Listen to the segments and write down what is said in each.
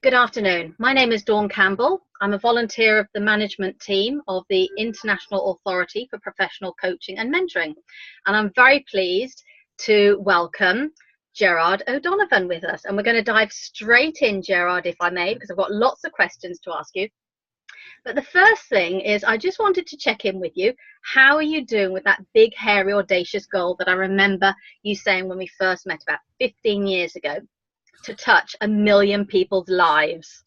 Good afternoon. My name is Dawn Campbell. I'm a volunteer of the management team of the International Authority for Professional Coaching and Mentoring. And I'm very pleased to welcome Gerard O'Donovan with us. And we're going to dive straight in, Gerard, if I may, because I've got lots of questions to ask you. But the first thing is I just wanted to check in with you. How are you doing with that big, hairy, audacious goal that I remember you saying when we first met about 15 years ago? To touch 1 million people's lives?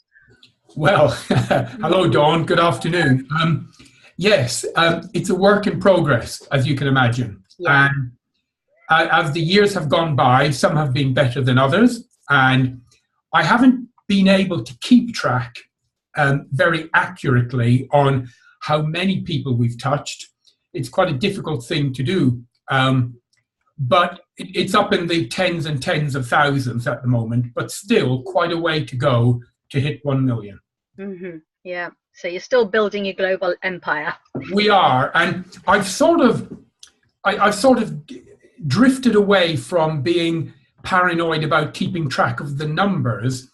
Well, hello, Dawn. Good afternoon. Yes, it's a work in progress, as you can imagine. Yeah. And as the years have gone by, some have been better than others. And I haven't been able to keep track very accurately on how many people we've touched. It's quite a difficult thing to do. But it's up in the tens and tens of thousands at the moment, but still quite a way to go to hit 1 million. Mm-hmm. Yeah. So you're still building your global empire. We are, and I've sort of drifted away from being paranoid about keeping track of the numbers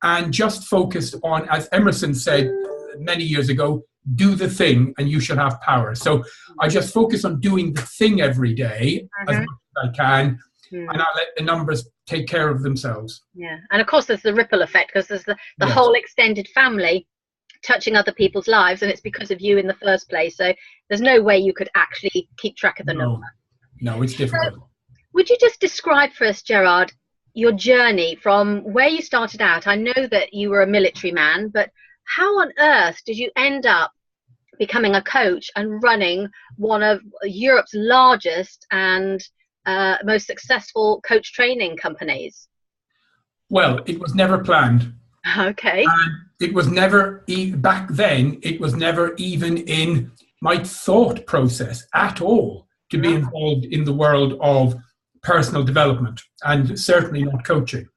and just focused on, as Emerson said many years ago, do the thing and you shall have power. So I just focus on doing the thing every day as much as I can, and I let the numbers take care of themselves. Yeah. And of course there's the ripple effect, because there's the whole extended family touching other people's lives, and it's because of you in the first place. So there's no way you could actually keep track of the number. No, it's difficult. So, would you just describe for us, Gerard, your journey from where you started out? I know that you were a military man, but how on earth did you end up becoming a coach and running one of Europe's largest and most successful coach training companies? Well, it was never planned. Okay. And it was never, back then, it was never even in my thought process at all to be involved in the world of personal development, and certainly not coaching.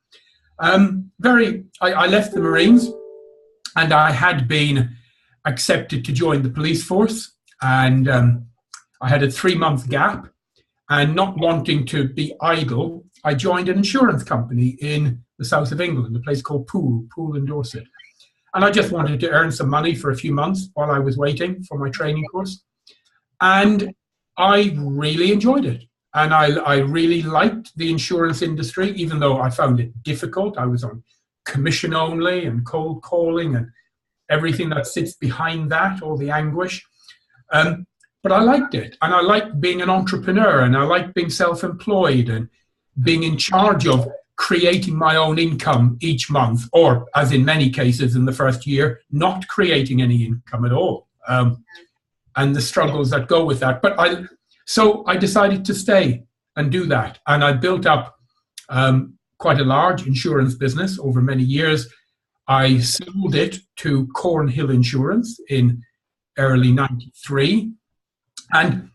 I left the Marines, and I had been accepted to join the police force, and I had a 3-month gap, and not wanting to be idle, I joined an insurance company in the south of England, a place called Poole in Dorset. And I just wanted to earn some money for a few months while I was waiting for my training course. And I really enjoyed it. And I really liked the insurance industry, even though I found it difficult. I was on commission only and cold calling and everything that sits behind that, all the anguish. But I liked it. And I liked being an entrepreneur, and I liked being self-employed and being in charge of creating my own income each month, or as in many cases in the first year, not creating any income at all. And the struggles that go with that. So I decided to stay and do that. And I built up quite a large insurance business over many years. I sold it to Cornhill Insurance in early '93. And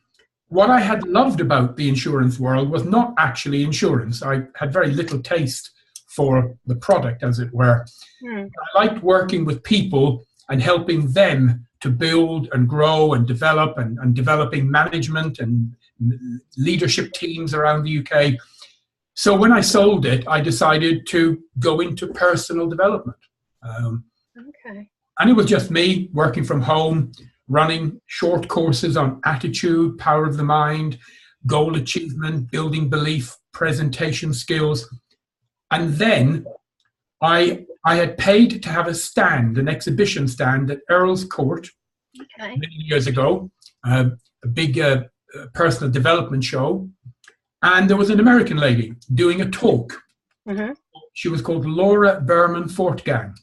what I had loved about the insurance world was not actually insurance. I had very little taste for the product, as it were. I liked working with people and helping them to build and grow and develop, and developing management and leadership teams around the UK. So when I sold it, I decided to go into personal development. And it was just me working from home, running short courses on attitude, power of the mind, goal achievement, building belief, presentation skills. And then I had paid to have a stand, an exhibition stand at Earl's Court many years ago, a big personal development show. And there was an American lady doing a talk. She was called Laura Berman Fortgang,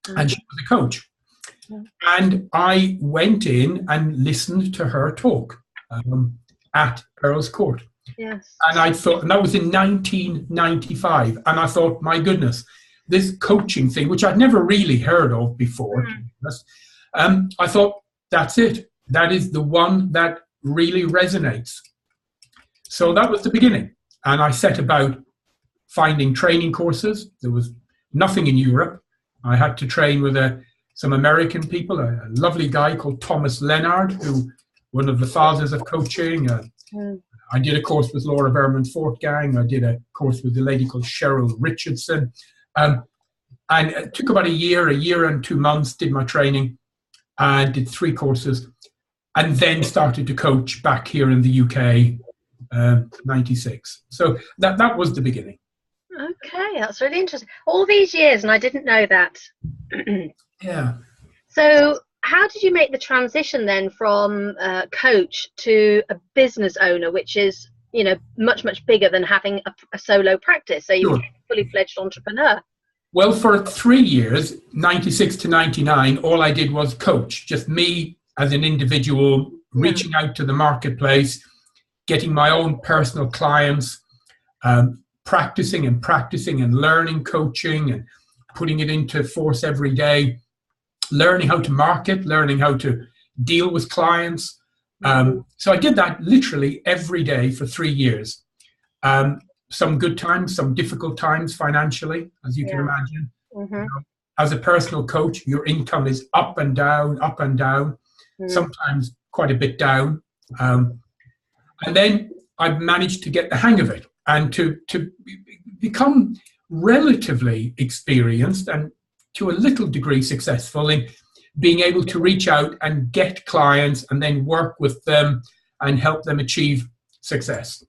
and she was a coach. And I went in and listened to her talk at Earl's Court. Yes. And I thought, and that was in 1995. And I thought, my goodness, this coaching thing, which I'd never really heard of before, to be honest, I thought, that's it. That is the one that really resonates. So that was the beginning. And I set about finding training courses. There was nothing in Europe. I had to train with some American people, a lovely guy called Thomas Leonard, who one of the fathers of coaching. I did a course with Laura Berman Fortgang. I did a course with a lady called Cheryl Richardson. And it took about a year and 2 months, did my training and did 3 courses, and then started to coach back here in the UK, 96. So that was the beginning. Okay, that's really interesting. All these years, and I didn't know that. Yeah. So how did you make the transition then from coach to a business owner, which is, you know, much, much bigger than having a solo practice? So you Sure. became a fully fledged entrepreneur. Well, for 3 years, 96 to 99, all I did was coach, just me as an individual, reaching out to the marketplace, getting my own personal clients, practicing and learning coaching and putting it into force every day, learning how to market, learning how to deal with clients. So I did that literally every day for 3 years. Some good times, some difficult times financially, as you can imagine. You know, as a personal coach, your income is up and down, sometimes quite a bit down. And then I've managed to get the hang of it and to become relatively experienced and to a little degree successful in being able to reach out and get clients and then work with them and help them achieve success.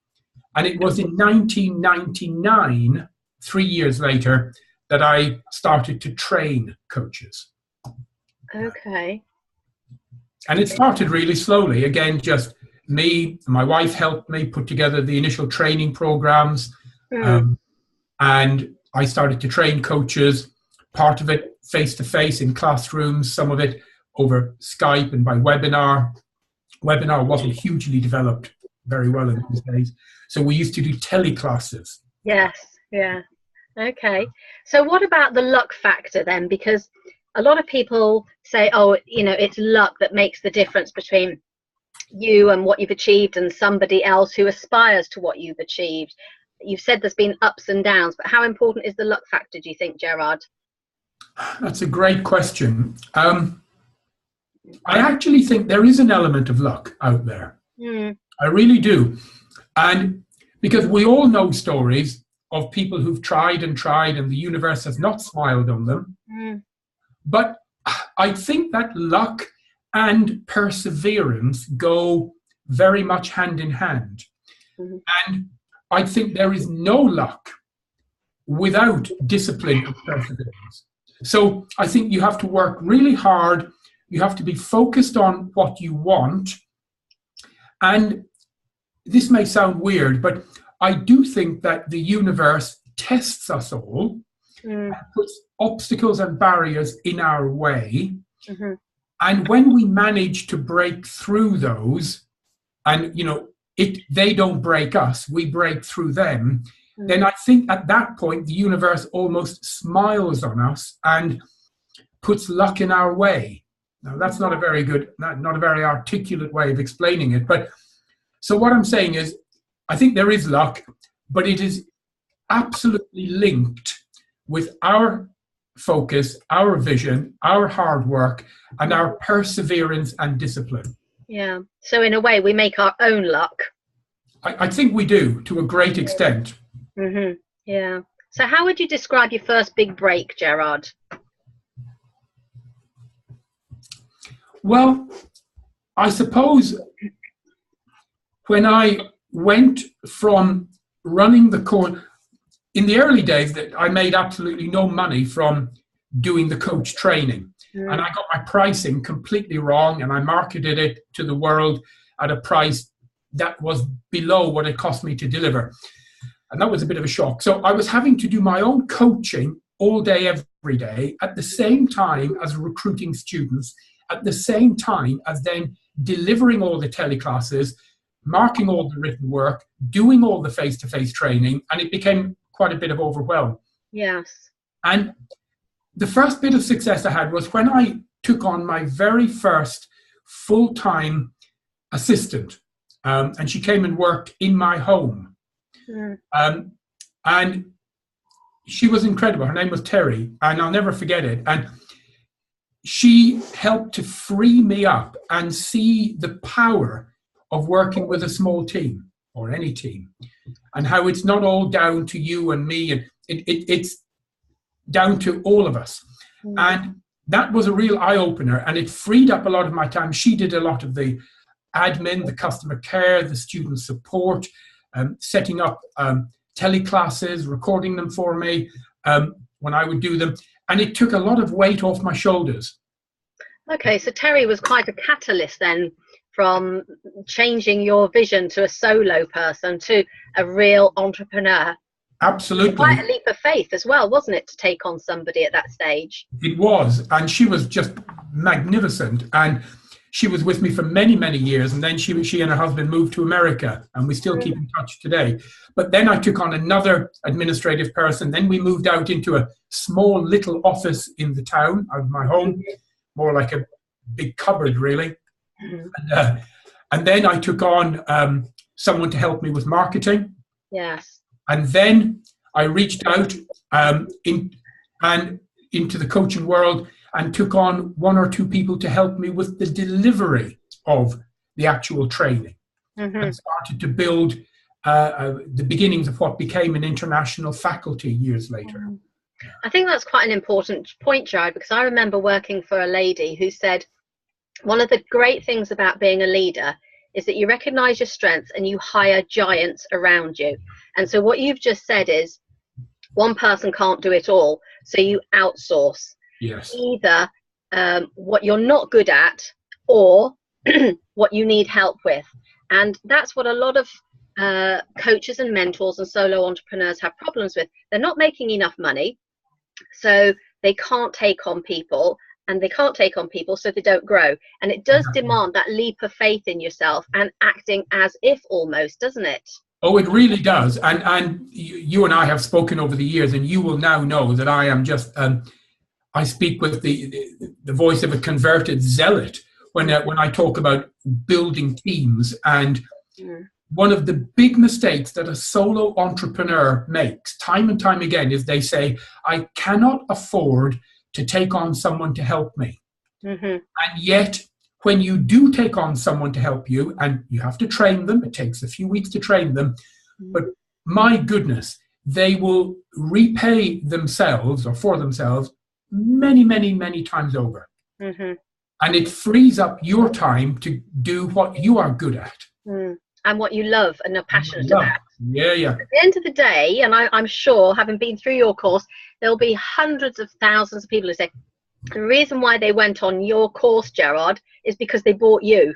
And it was in 1999, 3 years later, that I started to train coaches. Okay. And it started really slowly. Again, just me, my wife helped me put together the initial training programs. And I started to train coaches, part of it face-to-face in classrooms, some of it over Skype and by webinar. Webinar wasn't hugely developed very well in those days. So we used to do teleclasses. Yes, yeah. Okay. So what about the luck factor then? Because a lot of people say, oh, you know, it's luck that makes the difference between you and what you've achieved and somebody else who aspires to what you've achieved. You've said there's been ups and downs, but how important is the luck factor, do you think, Gerard? That's a great question. I actually think there is an element of luck out there. I really do. And because we all know stories of people who've tried and the universe has not smiled on them. But I think that luck and perseverance go very much hand in hand. And I think there is no luck without discipline and perseverance. So I think you have to work really hard. You have to be focused on what you want. And this may sound weird, but I do think that the universe tests us all and puts obstacles and barriers in our way. And when we manage to break through those, and you know, they don't break us, we break through them, then I think at that point the universe almost smiles on us and puts luck in our way. Now that's not a very good, not a very articulate way of explaining it, but so what I'm saying is, I think there is luck, but it is absolutely linked with our focus, our vision, our hard work, and our perseverance and discipline. Yeah. So in a way, we make our own luck. I think we do, to a great extent. Yeah. So how would you describe your first big break, Gerard? Well, I suppose when I went from running the course, in the early days, that I made absolutely no money from doing the coach training. And I got my pricing completely wrong, and I marketed it to the world at a price that was below what it cost me to deliver. And that was a bit of a shock. So I was having to do my own coaching all day, every day, at the same time as recruiting students, at the same time as then delivering all the teleclasses, marking all the written work, doing all the face-to-face training, and it became quite a bit of overwhelm. Yes. And the first bit of success I had was when I took on my very first full-time assistant, and she came and worked in my home. And she was incredible. Her name was Terry, and I'll never forget it. And she helped to free me up and see the power of working with a small team or any team, and how it's not all down to you and me. And it's down to all of us. And that was a real eye-opener, and it freed up a lot of my time. She did a lot of the admin, the customer care, the student support, setting up teleclasses, recording them for me when I would do them. And it took a lot of weight off my shoulders. Okay, so Terry was quite a catalyst then, from changing your vision to a solo person to a real entrepreneur. Absolutely. Quite a leap of faith as well, wasn't it, to take on somebody at that stage? It was, and she was just magnificent. And she was with me for many, many years, and then she and her husband moved to America, and we still keep in touch today. But then I took on another administrative person. Then we moved out into a small little office in the town, out of my home, more like a big cupboard, really. And then I took on someone to help me with marketing. Yes. And then I reached out into the coaching world and took on one or two people to help me with the delivery of the actual training, and started to build the beginnings of what became an international faculty years later. I think that's quite an important point, Gerard, because I remember working for a lady who said one of the great things about being a leader is that you recognize your strengths and you hire giants around you. And so what you've just said is one person can't do it all, so you outsource. Yes. Either what you're not good at or what you need help with. And that's what a lot of coaches and mentors and solo entrepreneurs have problems with. They're not making enough money, so they can't take on people, and they can't take on people, so they don't grow. And it does demand that leap of faith in yourself and acting as if almost, doesn't it? Oh, it really does. And you and I have spoken over the years, and you will now know that I am just, I speak with the voice of a converted zealot when I talk about building teams. And one of the big mistakes that a solo entrepreneur makes time and time again is they say, I cannot afford to take on someone to help me. And yet, when you do take on someone to help you, and you have to train them, it takes a few weeks to train them, but my goodness, they will repay themselves or for themselves many, many, many times over. And it frees up your time to do what you are good at. And what you love and are passionate about. Yeah. At the end of the day, and I'm sure, having been through your course, there'll be hundreds of thousands of people who say, the reason why they went on your course, Gerard, is because they bought you.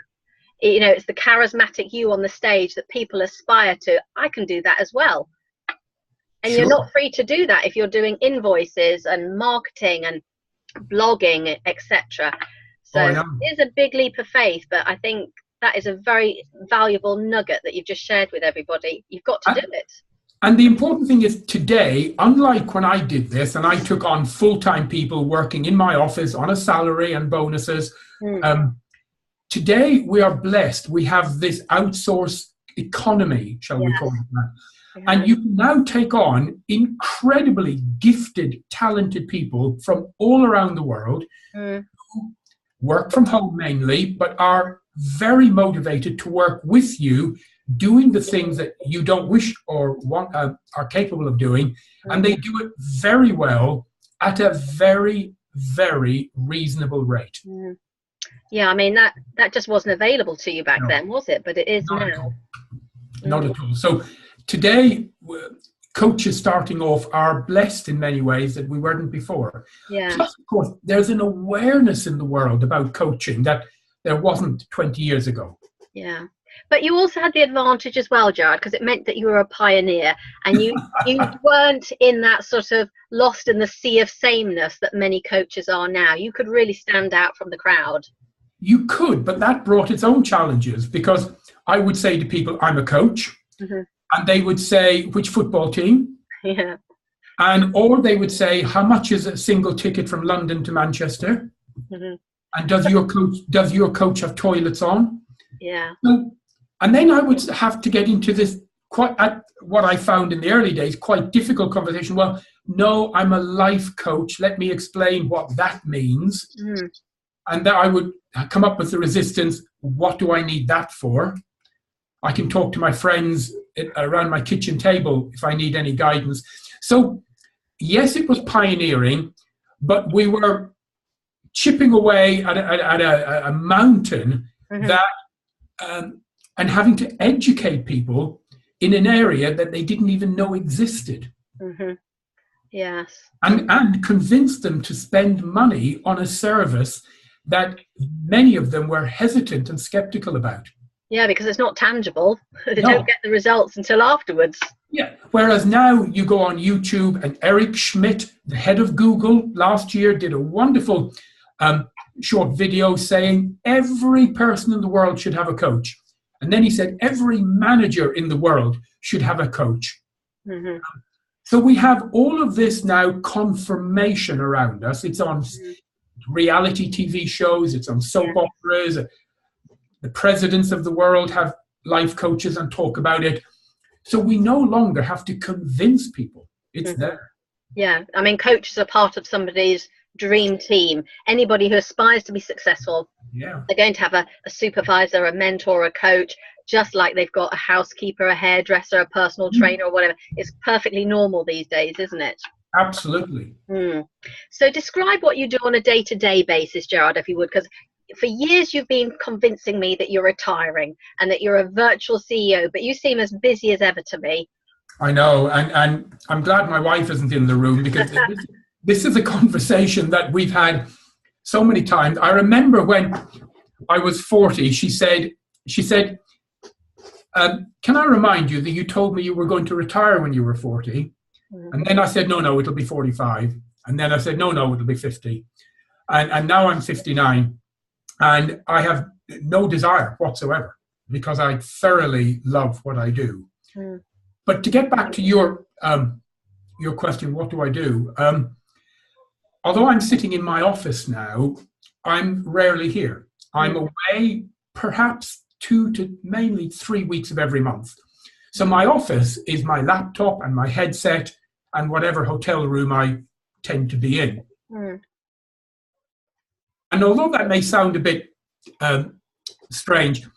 You know, it's the charismatic you on the stage that people aspire to. I can do that as well. And you're not free to do that if you're doing invoices and marketing and blogging, etc. So it is a big leap of faith, but I think that is a very valuable nugget that you've just shared with everybody. You've got to do it. And the important thing is today, unlike when I did this and I took on full-time people working in my office on a salary and bonuses, today we are blessed. We have this outsourced economy, shall we call it that. And you can now take on incredibly gifted, talented people from all around the world who work from home mainly, but are very motivated to work with you, doing the things that you don't wish or want, are capable of doing, and they do it very well at a very, very reasonable rate. Yeah, I mean, that just wasn't available to you back then, was it? But it is now. Not at all. So today, coaches starting off are blessed in many ways that we weren't before. Plus, of course, there's an awareness in the world about coaching that there wasn't 20 years ago. Yeah. But you also had the advantage as well, Gerard, because it meant that you were a pioneer and you weren't in that sort of lost in the sea of sameness that many coaches are now. You could really stand out from the crowd. You could, but that brought its own challenges, because I would say to people, I'm a coach, and they would say, which football team? Or they would say, how much is a single ticket from London to Manchester? And does your coach have toilets on? So, and then I would have to get into this what I found in the early days, quite difficult conversation. Well, no, I'm a life coach. Let me explain what that means. And then I would come up with the resistance. What do I need that for? I can talk to my friends around my kitchen table if I need any guidance. So yes, it was pioneering, but we were chipping away at a mountain that, and having to educate people in an area that they didn't even know existed. Yes. And convince them to spend money on a service that many of them were hesitant and skeptical about. Yeah, because it's not tangible. They don't get the results until afterwards. Yeah. Whereas now you go on YouTube, and Eric Schmidt, the head of Google, last year did a wonderful short video saying every person in the world should have a coach. And then he said every manager in the world should have a coach. So we have all of this now confirmation around us. It's on reality TV shows, it's on soap operas. The presidents of the world have life coaches and talk about it. So we no longer have to convince people. It's there. Yeah, I mean, coaches are part of somebody's dream team. Anybody who aspires to be successful, they're going to have a supervisor, a mentor, a coach, just like they've got a housekeeper, a hairdresser, a personal trainer, or whatever. It's perfectly normal these days, isn't it? Absolutely. So describe what you do on a day-to-day basis, Gerard, if you would, because for years you've been convincing me that you're retiring and that you're a virtual CEO, but you seem as busy as ever to me. I know, and I'm glad my wife isn't in the room, because this is a conversation that we've had so many times. I remember when I was 40, she said, can I remind you that you told me you were going to retire when you were 40? And then I said, no, it'll be 45. And then I said, no, it'll be 50. And now I'm 59. And I have no desire whatsoever, because I thoroughly love what I do. But to get back to your question, what do I do? Although I'm sitting in my office now, I'm rarely here. I'm away perhaps 2 to mainly 3 weeks of every month. So my office is my laptop and my headset and whatever hotel room I tend to be in. And although that may sound a bit strange,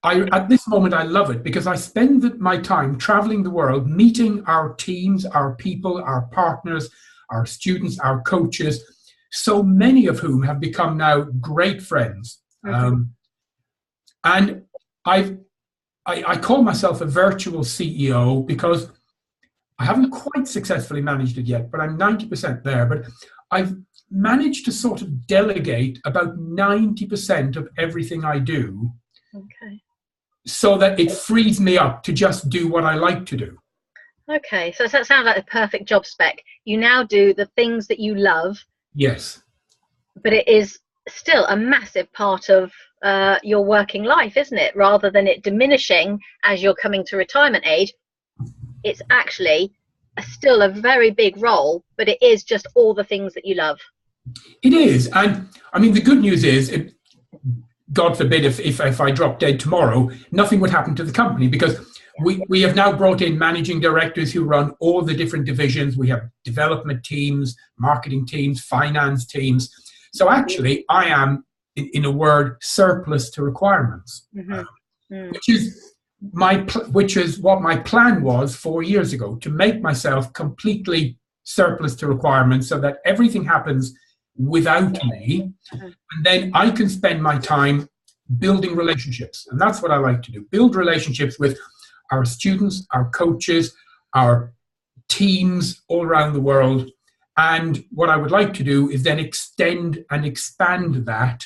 at this moment I love it, because I spend my time traveling the world, meeting our teams, our people, our partners, our students, our coaches, so many of whom have become now great friends. And I call myself a virtual CEO because I haven't quite successfully managed it yet, but I'm 90% there. But I've managed to sort of delegate about 90% of everything I do, so that it frees me up to just do what I like to do. Okay, so that sounds like a perfect job spec. You now do the things that you love. Yes. But it is still a massive part of your working life, isn't it? Rather than it diminishing as you're coming to retirement age, it's actually still a very big role, but it is just all the things that you love. It is. And I mean, the good news is, God forbid, if I drop dead tomorrow, nothing would happen to the company, because we have now brought in managing directors who run all the different divisions. We have development teams, marketing teams, finance teams. So actually, I am, in a word, surplus to requirements, which is what my plan was 4 years ago, to make myself completely surplus to requirements, so that everything happens without me, and then I can spend my time building relationships. And that's what I like to do: build relationships with our students, our coaches, our teams all around the world. And what I would like to do is then extend and expand that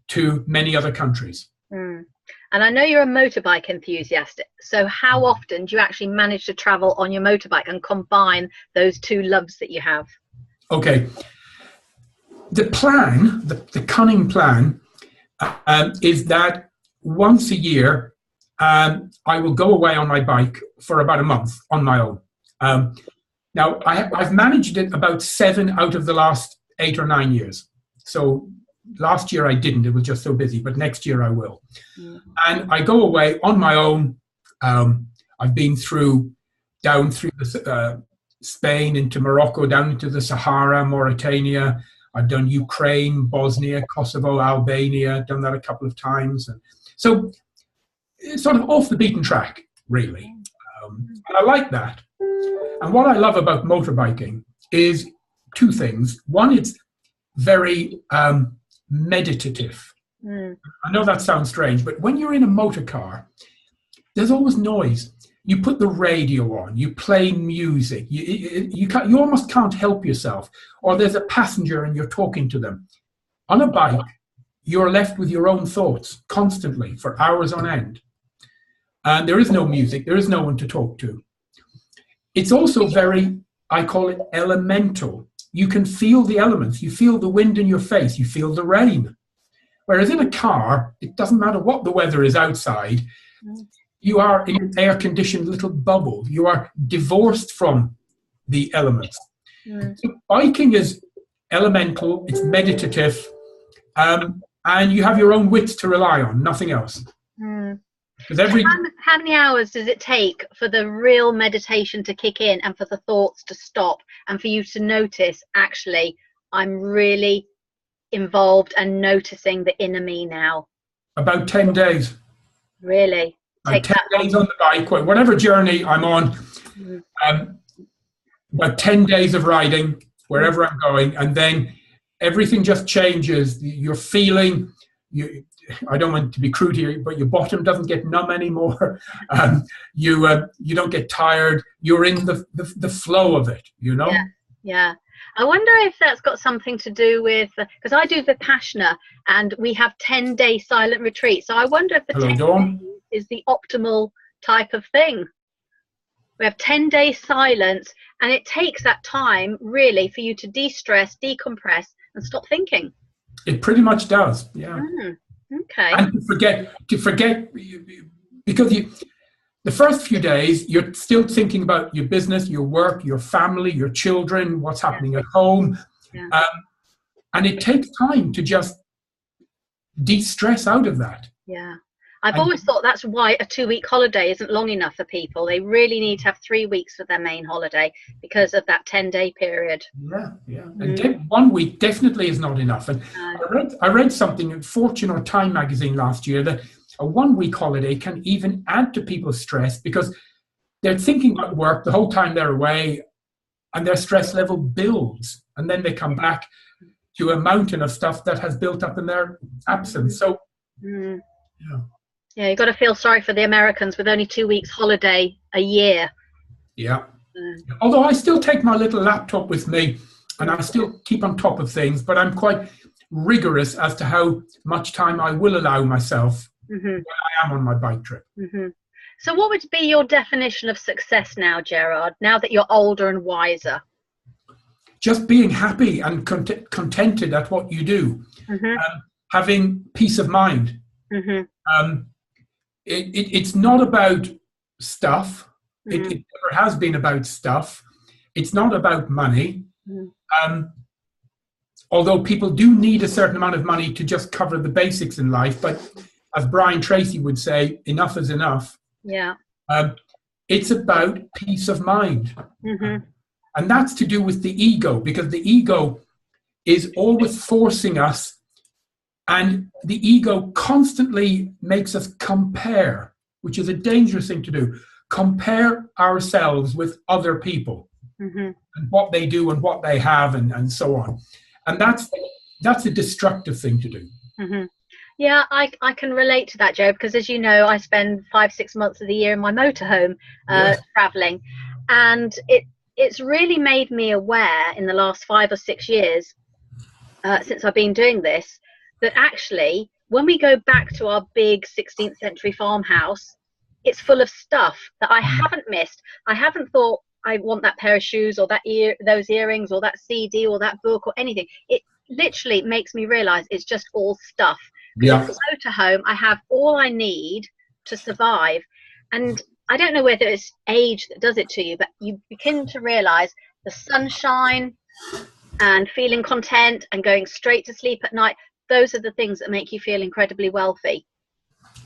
to many other countries. And I know you're a motorbike enthusiast. So how often do you actually manage to travel on your motorbike and combine those two loves that you have? Okay. The plan, the cunning plan, is that once a year, I will go away on my bike for about a month on my own. Now, I've managed it about 7 out of the last 8 or 9 years. So last year I didn't, it was just so busy, but next year I will. And I go away on my own. I've been down through Spain into Morocco, down into the Sahara, Mauritania. I've done Ukraine, Bosnia, Kosovo, Albania, done that a couple of times. And so it's sort of off the beaten track, really. And I like that. And what I love about motorbiking is two things. One, it's very meditative. I know that sounds strange, but when you're in a motor car, there's always noise. You put the radio on, you play music, you almost can't help yourself. Or there's a passenger and you're talking to them. On a bike, you're left with your own thoughts constantly for hours on end. And there is no music, there is no one to talk to. It's also very, I call it elemental. You can feel the elements, you feel the wind in your face, you feel the rain. Whereas in a car, it doesn't matter what the weather is outside, you are in an air-conditioned little bubble. You are divorced from the elements. So biking is elemental, it's meditative, and you have your own wits to rely on, nothing else. How many hours does it take for the real meditation to kick in and for the thoughts to stop and for you to notice, actually, I'm really involved and noticing the inner me now? About 10 days. Really? Take 10 days on the bike, whatever journey I'm on, about 10 days of riding, wherever I'm going, and then everything just changes. You're feeling, I don't want to be crude here, but your bottom doesn't get numb anymore. You don't get tired. You're in the flow of it, you know? Yeah. I wonder if that's got something to do with, because I do Vipassana and we have 10-day silent retreat. So I wonder if the 10 days is the optimal type of thing. We have 10 days silence, and it takes that time really for you to de-stress, decompress, and stop thinking. It pretty much does, yeah. Okay. And to forget, because the first few days, you're still thinking about your business, your work, your family, your children, what's happening at home. And it takes time to just de-stress out of that. Yeah. I've always thought that's why a 2-week holiday isn't long enough for people. They really need to have 3 weeks for their main holiday because of that 10-day period. Yeah. And 1 week definitely is not enough. And I read something in Fortune or Time magazine last year that a 1 week holiday can even add to people's stress because they're thinking about work the whole time they're away and their stress level builds. And then they come back to a mountain of stuff that has built up in their absence. So, yeah, you've got to feel sorry for the Americans with only 2 weeks holiday a year. Yeah. Although I still take my little laptop with me and I still keep on top of things, but I'm quite rigorous as to how much time I will allow myself when I am on my bike trip. So what would be your definition of success now, Gerard, now that you're older and wiser? Just being happy and contented at what you do. Having peace of mind. It's not about stuff. It never has been about stuff. It's not about money. Although people do need a certain amount of money to just cover the basics in life. But as Brian Tracy would say, enough is enough. Yeah. It's about peace of mind. And that's to do with the ego, because the ego is always forcing us. And the ego constantly makes us compare, which is a dangerous thing to do. Compare ourselves with other people and what they do and what they have and so on. And that's a destructive thing to do. Yeah, I can relate to that, Joe, because as you know, I spend 5-6 months of the year in my motorhome traveling. And it's really made me aware in the last 5 or 6 years since I've been doing this, that actually when we go back to our big 16th century farmhouse, it's full of stuff that I haven't missed. I haven't thought I want that pair of shoes or those earrings or that CD or that book or anything. It literally makes me realize it's just all stuff. Yeah. In the motorhome, I have all I need to survive. And I don't know whether it's age that does it to you, but you begin to realize the sunshine and feeling content and going straight to sleep at night. Those are the things that make you feel incredibly wealthy.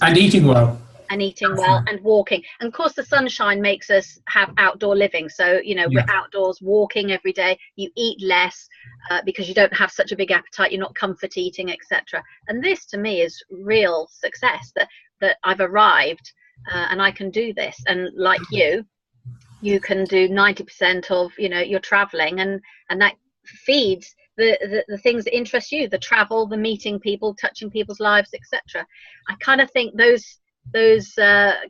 And eating well. And eating well and walking. And of course, the sunshine makes us have outdoor living. So, you know, we're outdoors walking every day. You eat less because you don't have such a big appetite. You're not comfort eating, etc. And this to me is real success, that I've arrived and I can do this. And like you, you can do 90% of, your traveling, and that feeds the things that interest you, the travel, the meeting people, touching people's lives, etc. I kind of think those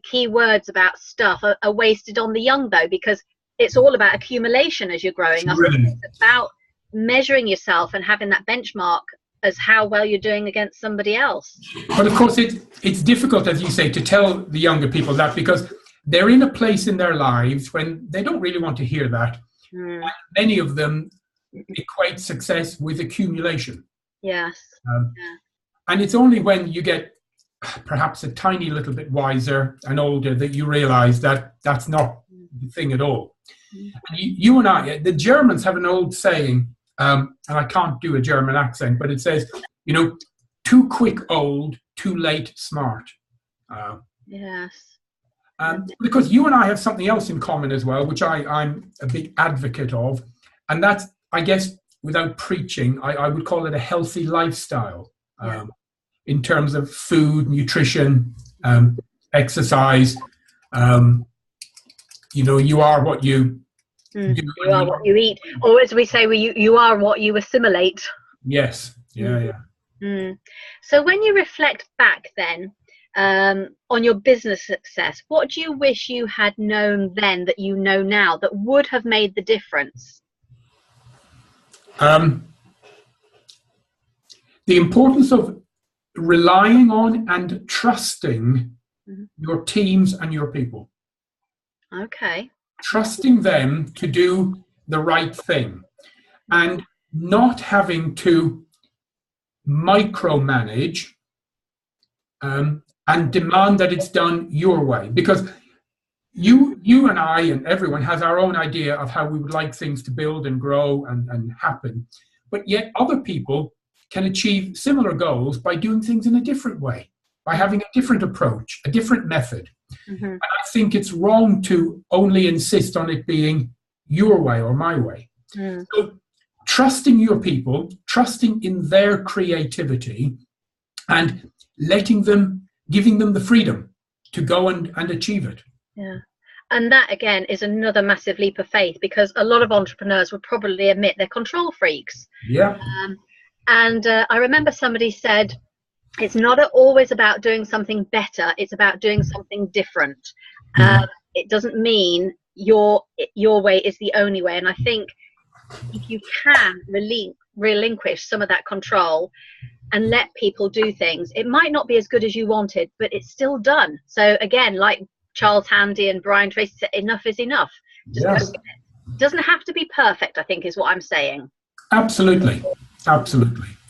key words about stuff are wasted on the young, though, because it's all about accumulation as you're growing up. It's about measuring yourself and having that benchmark as how well you're doing against somebody else. But of course, it's difficult, as you say, to tell the younger people that, because they're in a place in their lives when they don't really want to hear that. Many of them equate success with accumulation. Yes. And it's only when you get perhaps a tiny little bit wiser and older that you realize that that's not the thing at all. And you and I, the Germans have an old saying, and I can't do a German accent, but it says, too quick old, too late smart. Yes. Because you and I have something else in common as well, which I'm a big advocate of, and that's, I guess, without preaching, I would call it a healthy lifestyle. In terms of food, nutrition, exercise. You are what you do. You are what you eat, or as we say, you are what you assimilate. Yes. Yeah. So when you reflect back then on your business success, what do you wish you had known then that you know now that would have made the difference? The importance of relying on and trusting your teams and your people. Okay. Trusting them to do the right thing and not having to micromanage and demand that it's done your way, because you and I and everyone has our own idea of how we would like things to build and grow and happen, but yet other people can achieve similar goals by doing things in a different way, by having a different approach, a different method. And I think it's wrong to only insist on it being your way or my way. So trusting your people, trusting in their creativity, and giving them the freedom to go and achieve it. Yeah. And that, again, is another massive leap of faith, because a lot of entrepreneurs would probably admit they're control freaks. Yeah. And I remember somebody said, it's not always about doing something better, it's about doing something different. It doesn't mean your way is the only way. And I think if you can relinquish some of that control and let people do things, it might not be as good as you wanted, but it's still done. So again, like Charles Handy and Brian Tracy said, enough is enough. Just doesn't have to be perfect, I think, is what I'm saying. Absolutely.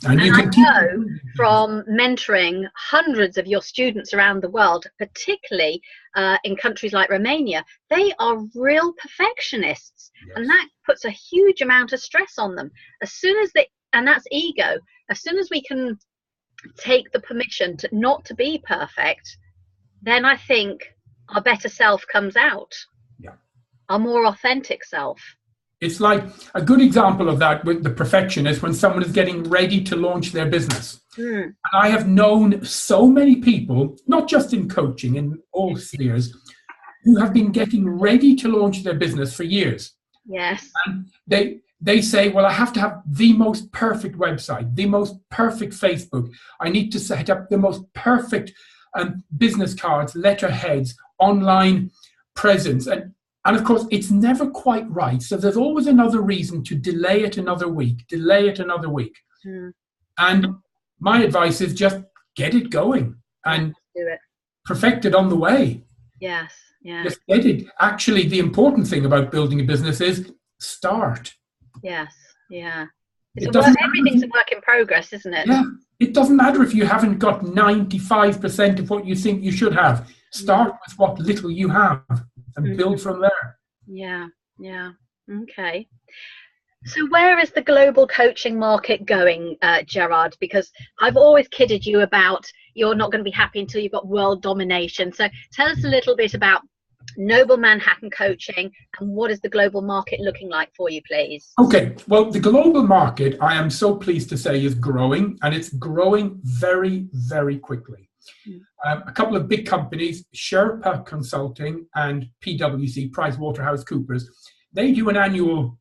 And you I can know from mentoring hundreds of your students around the world, particularly in countries like Romania, they are real perfectionists. And that puts a huge amount of stress on them. And that's ego. As soon as we can take the permission not to be perfect, then I think our better self comes out. Our more authentic self. It's like a good example of that with the perfectionist when someone is getting ready to launch their business. And I have known so many people, not just in coaching, in all spheres, who have been getting ready to launch their business for years. Yes. And they say, well, I have to have the most perfect website, the most perfect Facebook. I need to set up the most perfect business cards, letterheads, online presence. And of course, it's never quite right. So there's always another reason to delay it another week. And my advice is just get it going and do it. Perfect it on the way. Yes. Yeah. Just get it. Actually, the important thing about building a business is start. Yes. Yeah. Everything's a work in progress, isn't it? Yeah. It doesn't matter if you haven't got 95% of what you think you should have. Start with what little you have. And build from there. Yeah. Okay. So where is the global coaching market going, Gerard? Because I've always kidded you about you're not going to be happy until you've got world domination. So tell us a little bit about Noble Manhattan Coaching and what is the global market looking like for you, please? Okay. Well, the global market, I am so pleased to say, is growing, and it's growing very, very quickly. Mm. A couple of big companies, Sherpa Consulting and PwC, PricewaterhouseCoopers, they do an annual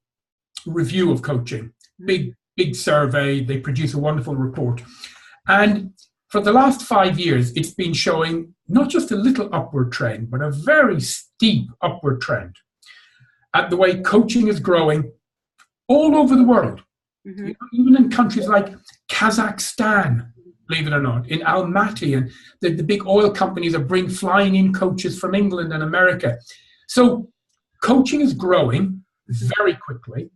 review of coaching. Big survey. They produce a wonderful report. And for the last 5 years, it's been showing not just a little upward trend, but a very steep upward trend at the way coaching is growing all over the world. Mm-hmm. You know, even in countries like Kazakhstan, believe it or not, in Almaty, and the big oil companies are flying in coaches from England and America. So coaching is growing very quickly.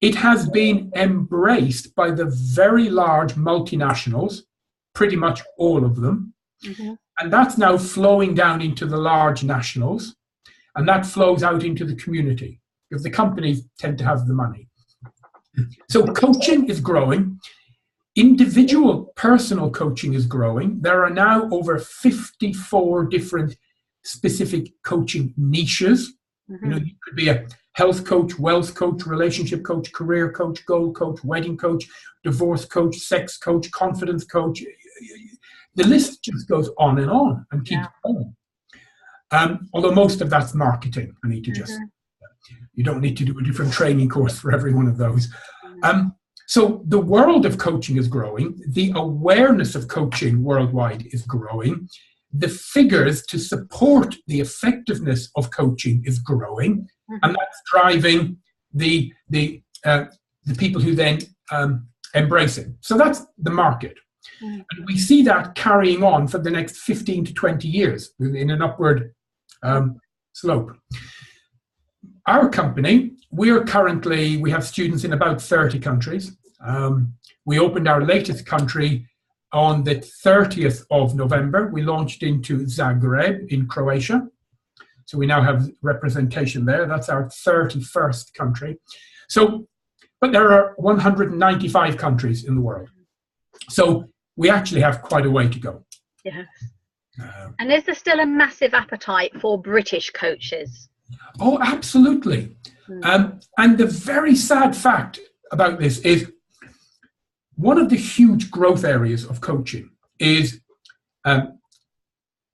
It has been embraced by the very large multinationals, pretty much all of them. Mm-hmm. And that's now flowing down into the large nationals, and that flows out into the community because the companies tend to have the money. So coaching is growing. Individual personal coaching is growing. There are now over 54 different specific coaching niches. Mm-hmm. You know, you could be a health coach, wealth coach, relationship coach, career coach, goal coach, wedding coach, divorce coach, sex coach, confidence coach. The list just goes on and keeps going. Although most of that's marketing. I need to just, you don't need to do a different training course for every one of those. So the world of coaching is growing. The awareness of coaching worldwide is growing. The figures to support the effectiveness of coaching is growing. And that's driving the people who then embrace it. So that's the market. And we see that carrying on for the next 15 to 20 years in an upward slope. Our company, we have students in about 30 countries. We opened our latest country on the 30th of November. We launched into Zagreb in Croatia. So we now have representation there. That's our 31st country. So, but there are 195 countries in the world. So we actually have quite a way to go. Yes. And is there still a massive appetite for British coaches? Oh, absolutely. And the very sad fact about this is one of the huge growth areas of coaching is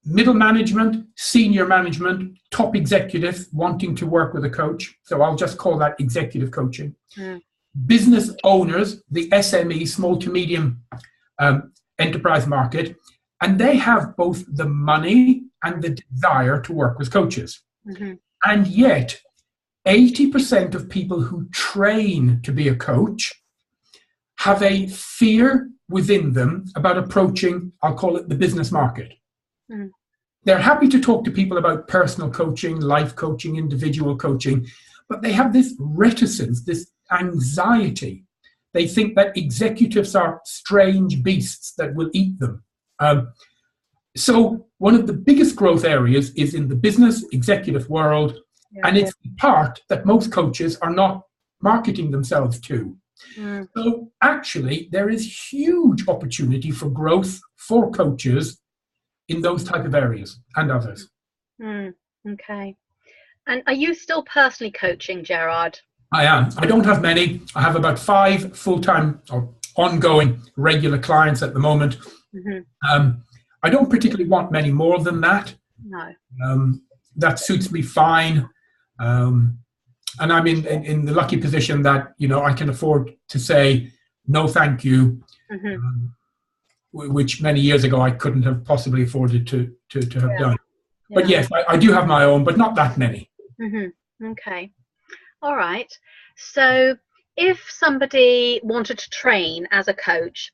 middle management, senior management, top executives wanting to work with a coach. So I'll just call that executive coaching. Business owners, the SME, small to medium enterprise market, and they have both the money and the desire to work with coaches. And yet, 80% of people who train to be a coach have a fear within them about approaching, I'll call it the business market. They're happy to talk to people about personal coaching, life coaching, individual coaching, but they have this reticence, this anxiety. They think that executives are strange beasts that will eat them. So one of the biggest growth areas is in the business executive world, and it's the part that most coaches are not marketing themselves to. So actually, there is huge opportunity for growth for coaches in those type of areas and others. Okay. And are you still personally coaching, Gerard? I am. I don't have many. I have about 5 full-time or ongoing regular clients at the moment. I don't particularly want many more than that. No. That suits me fine. And I'm in the lucky position that, you know, I can afford to say, no, thank you, which many years ago I couldn't have possibly afforded to have done. But yes, I do have my own, but not that many. Okay. All right. So if somebody wanted to train as a coach,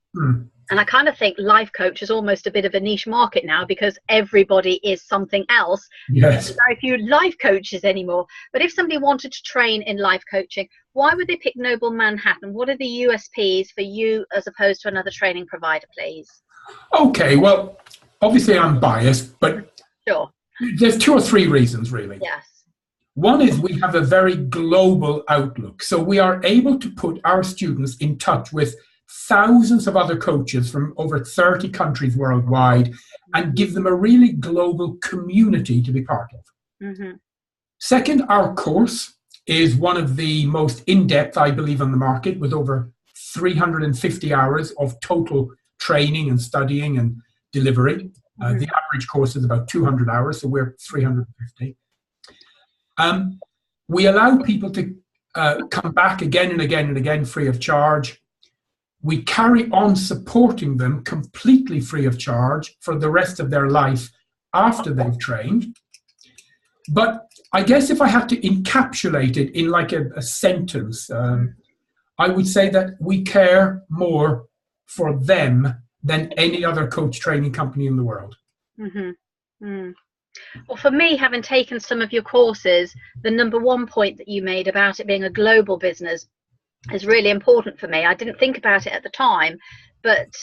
and I kind of think life coach is almost a bit of a niche market now because everybody is something else. Yes. There's very few life coaches anymore. But if somebody wanted to train in life coaching, why would they pick Noble Manhattan? What are the USPs for you as opposed to another training provider, please? Okay, well, obviously I'm biased, but sure, there's 2 or 3 reasons really. Yes. One is we have a very global outlook. So we are able to put our students in touch with thousands of other coaches from over 30 countries worldwide and give them a really global community to be part of. Second, our course is one of the most in-depth, I believe, on the market, with over 350 hours of total training and studying and delivery. The average course is about 200 hours, so we're 350. We allow people to come back again and again and again free of charge. We carry on supporting them completely free of charge for the rest of their life after they've trained. But I guess if I had to encapsulate it in like a sentence, I would say that we care more for them than any other coach training company in the world. Well, for me, having taken some of your courses, the number one point that you made about it being a global business is really important for me. I didn't think about it at the time, but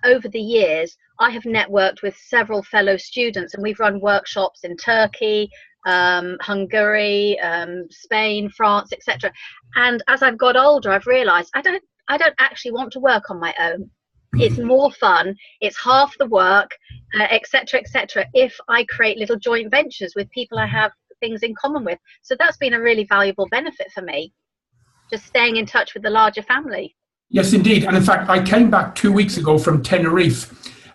over the years, I have networked with several fellow students, and we've run workshops in Turkey, Hungary, Spain, France, etc. And as I've got older, I've realized I don't actually want to work on my own. It's more fun, it's half the work, etc., etc., if I create little joint ventures with people I have things in common with. So that's been a really valuable benefit for me, just staying in touch with the larger family. Yes, indeed. And in fact, I came back 2 weeks ago from Tenerife,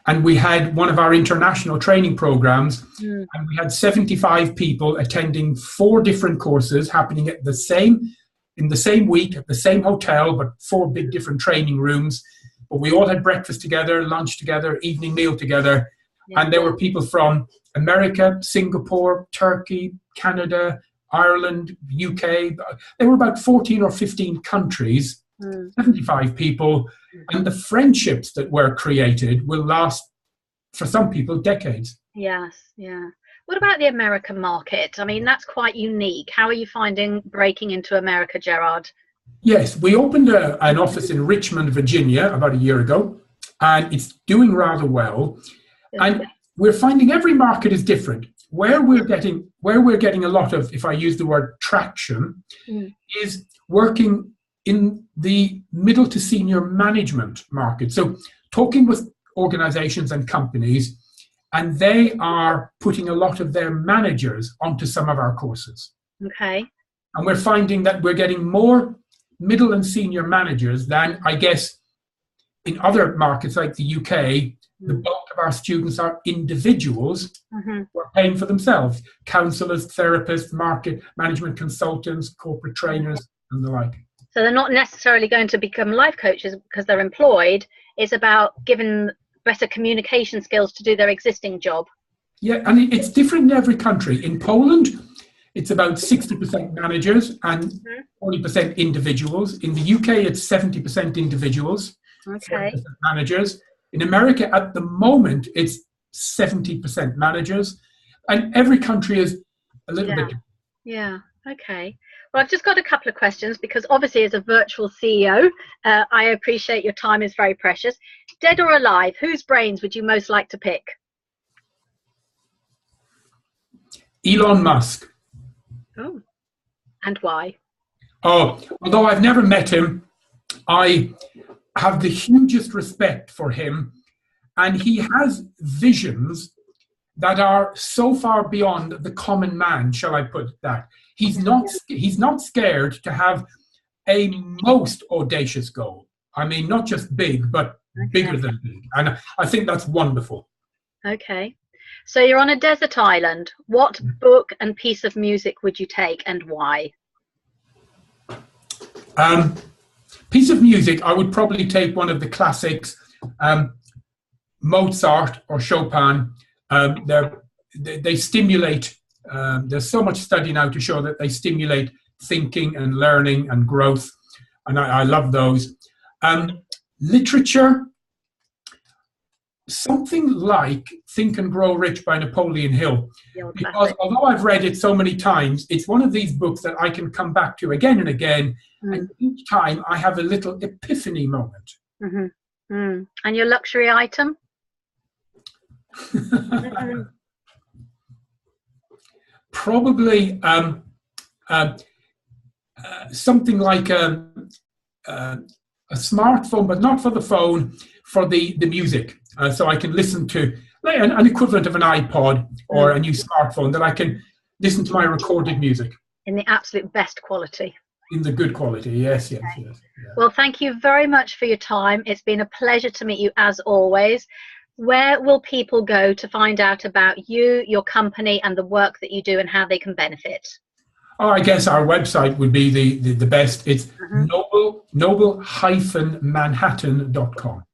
and we had one of our international training programs, and we had 75 people attending 4 different courses happening in the same week, at the same hotel, but 4 big different training rooms. But we all had breakfast together, lunch together, evening meal together. Yeah. And there were people from America, Singapore, Turkey, Canada, Ireland, UK. There were about 14 or 15 countries, 75 people. And the friendships that were created will last, for some people, decades. Yes, yeah. What about the American market? I mean, that's quite unique. How are you finding breaking into America, Gerard? Yes, we opened an office in Richmond, Virginia, about a year ago, and it's doing rather well. And we're finding every market is different. Where we're getting a lot of, if I use the word traction, is working in the middle to senior management market. So talking with organizations and companies, and they are putting a lot of their managers onto some of our courses. Okay. And we're finding that we're getting more middle and senior managers than, I guess, in other markets like the UK, the bulk of our students are individuals who are paying for themselves. Counsellors, therapists, market management consultants, corporate trainers, and the like. So they're not necessarily going to become life coaches because they're employed. It's about giving better communication skills to do their existing job. Yeah, and it's different in every country. In Poland, it's about 60% managers and 40% individuals. In the UK, it's 70% individuals, 40% managers. In America, at the moment, it's 70% managers. And every country is a little bit different. Yeah, okay. Well, I've just got a couple of questions because obviously as a virtual CEO, I appreciate your time is very precious. Dead or alive, whose brains would you most like to pick? Elon Musk. Oh, and why? Oh, although I've never met him, I have the hugest respect for him, and he has visions that are so far beyond the common man, shall I put that. He's not scared to have a most audacious goal. I mean, not just big, but bigger than big. And I think that's wonderful. Okay. So you're on a desert island. What book and piece of music would you take and why? Piece of music, I would probably take one of the classics, Mozart or Chopin. They stimulate, there's so much study now to show that they stimulate thinking and learning and growth. And I love those. Literature, something like Think and Grow Rich by Napoleon Hill. Because although I've read it so many times, it's one of these books that I can come back to again and again. And each time I have a little epiphany moment. And your luxury item? Probably something like a smartphone, but not for the phone, for the music. So I can listen to like an equivalent of an iPod or a new smartphone that I can listen to my recorded music. In the absolute best quality. In the good quality, yes. Yeah. Well, thank you very much for your time. It's been a pleasure to meet you as always. where will people go to find out about you, your company, and the work that you do and how they can benefit? Oh, I guess our website would be the best. It's noble-manhattan.com.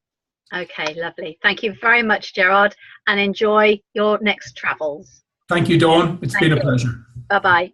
Okay, lovely. Thank you very much, Gerard, and enjoy your next travels. Thank you, Dawn. It's been a pleasure. Bye-bye.